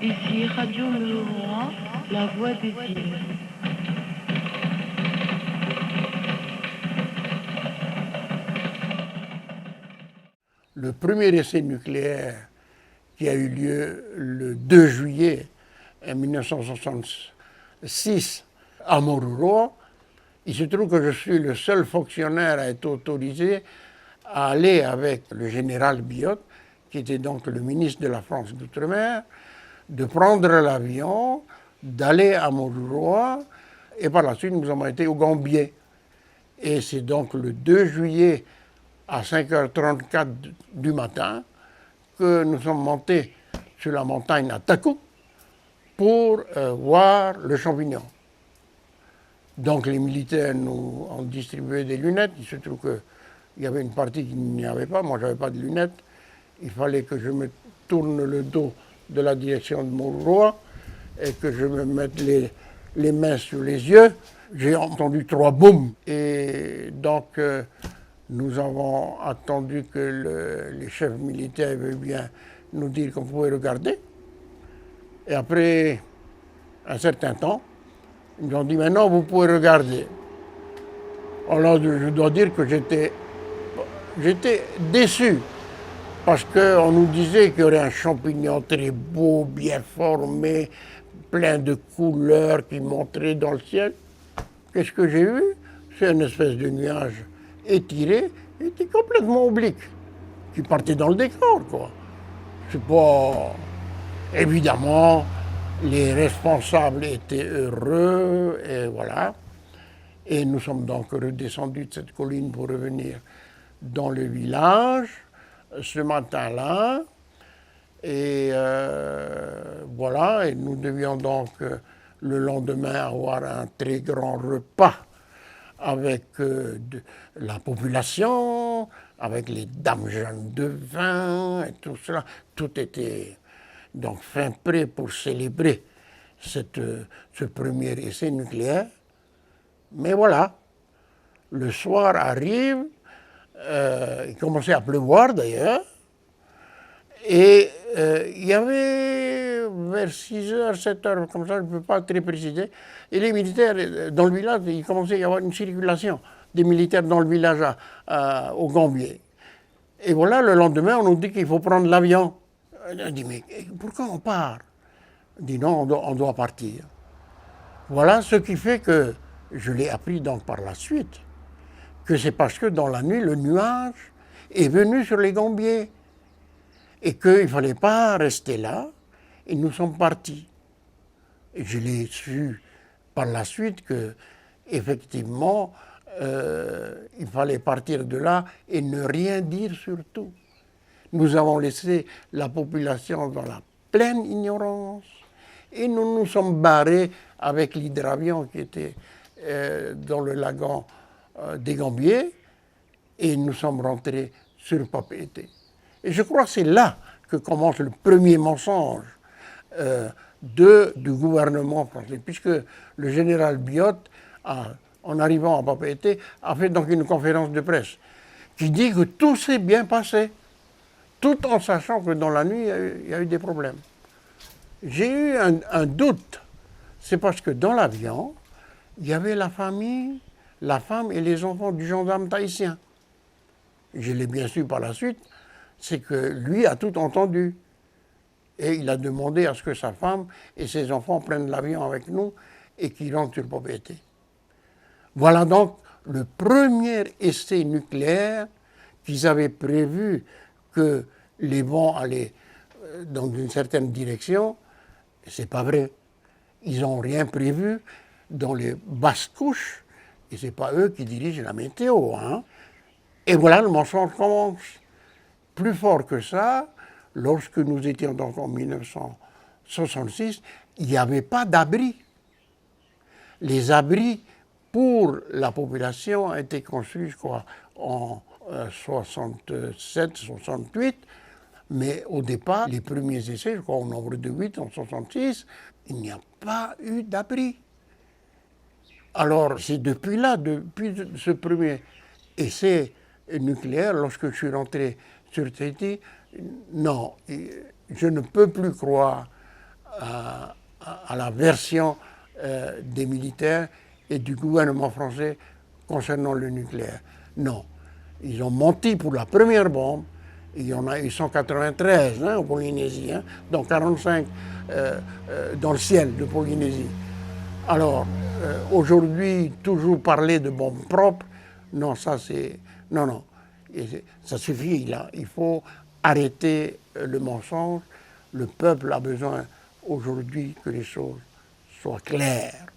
Ici Radio numéro 1, La Voix des îles. Le premier essai nucléaire qui a eu lieu le 2 juillet 1966 à Moruroa, il se trouve que je suis le seul fonctionnaire à être autorisé à aller avec le général Biot, qui était donc le ministre de la France d'Outre-mer, de prendre l'avion, d'aller à Moruroa, et par la suite nous avons été au Gambier. Et c'est donc le 2 juillet à 5h34 du matin que nous sommes montés sur la montagne à Takou pour voir le champignon. Donc les militaires nous ont distribué des lunettes. Il se trouve qu'il y avait une partie qui n'y avait pas. Moi, je n'avais pas de lunettes. Il fallait que je me tourne le dos de la direction de Moruroa et que je me mette les mains sur les yeux. J'ai entendu 3 boums. Et donc, nous avons attendu que les chefs militaires veuillent bien nous dire qu'on pouvait regarder. Et après un certain temps, ils nous ont dit maintenant vous pouvez regarder. Alors je dois dire que j'étais déçu parce qu'on nous disait qu'il y aurait un champignon très beau, bien formé, plein de couleurs qui montraient dans le ciel. Qu'est-ce que j'ai vu? C'est une espèce de nuage étiré, il était complètement oblique, qui partait dans le décor, quoi. C'est pas... Évidemment, les responsables étaient heureux, et voilà. Et nous sommes donc redescendus de cette colline pour revenir dans le village, ce matin-là. Et voilà, et nous devions donc le lendemain avoir un très grand repas avec la population, avec les dames jeunes de vin et tout cela. Tout était donc fin prêt pour célébrer ce premier essai nucléaire. Mais voilà, le soir arrive, il commençait à pleuvoir d'ailleurs, et il y avait vers 6h, 7h, comme ça, je ne peux pas très préciser, et les militaires dans le village, il commençait à y avoir une circulation des militaires dans le village au Gambier. Et voilà, le lendemain, on nous dit qu'il faut prendre l'avion. On dit, mais pourquoi on part? On dit, non, on doit partir. Voilà ce qui fait que, je l'ai appris donc par la suite, que c'est parce que dans la nuit, le nuage est venu sur les Gambiers et qu'il ne fallait pas rester là, et nous sommes partis. Et je l'ai su par la suite que, effectivement, il fallait partir de là et ne rien dire surtout. Nous avons laissé la population dans la pleine ignorance et nous nous sommes barrés avec l'hydravion qui était dans le lagon des Gambiers et nous sommes rentrés sur Papeete. Et je crois que c'est là que commence le premier mensonge du gouvernement français, puisque le général Biot, en arrivant à Papeete, a fait donc une conférence de presse qui dit que tout s'est bien passé, tout en sachant que dans la nuit, il y a eu des problèmes. J'ai eu un doute, c'est parce que dans l'avion, il y avait la famille, la femme et les enfants du gendarme tahitien. Je l'ai bien su par la suite, c'est que lui a tout entendu. Et il a demandé à ce que sa femme et ses enfants prennent l'avion avec nous et qu'ils rentrent sur Papeete. Voilà donc le premier essai nucléaire qu'ils avaient prévu que les vents allaient dans une certaine direction. C'est pas vrai. Ils n'ont rien prévu dans les basses couches et c'est pas eux qui dirigent la météo. Hein. Et voilà, le mensonge commence. Plus fort que ça, lorsque nous étions donc en 1966, il n'y avait pas d'abri. Les abris pour la population ont été construits, je crois, en 67, 68, mais au départ, les premiers essais, je crois au nombre de 8 en 66, il n'y a pas eu d'abri. Alors c'est depuis là, depuis ce premier essai nucléaire, lorsque je suis rentré sur Tahiti, non, je ne peux plus croire à la version des militaires et du gouvernement français concernant le nucléaire. Non, ils ont menti pour la première bombe. Il y en a eu 193 en Polynésie, dont 45 dans le ciel de Polynésie. Alors, aujourd'hui, toujours parler de bombes propres, non, ça c'est... Non, non, ça suffit, là. Il faut arrêter le mensonge. Le peuple a besoin aujourd'hui que les choses soient claires.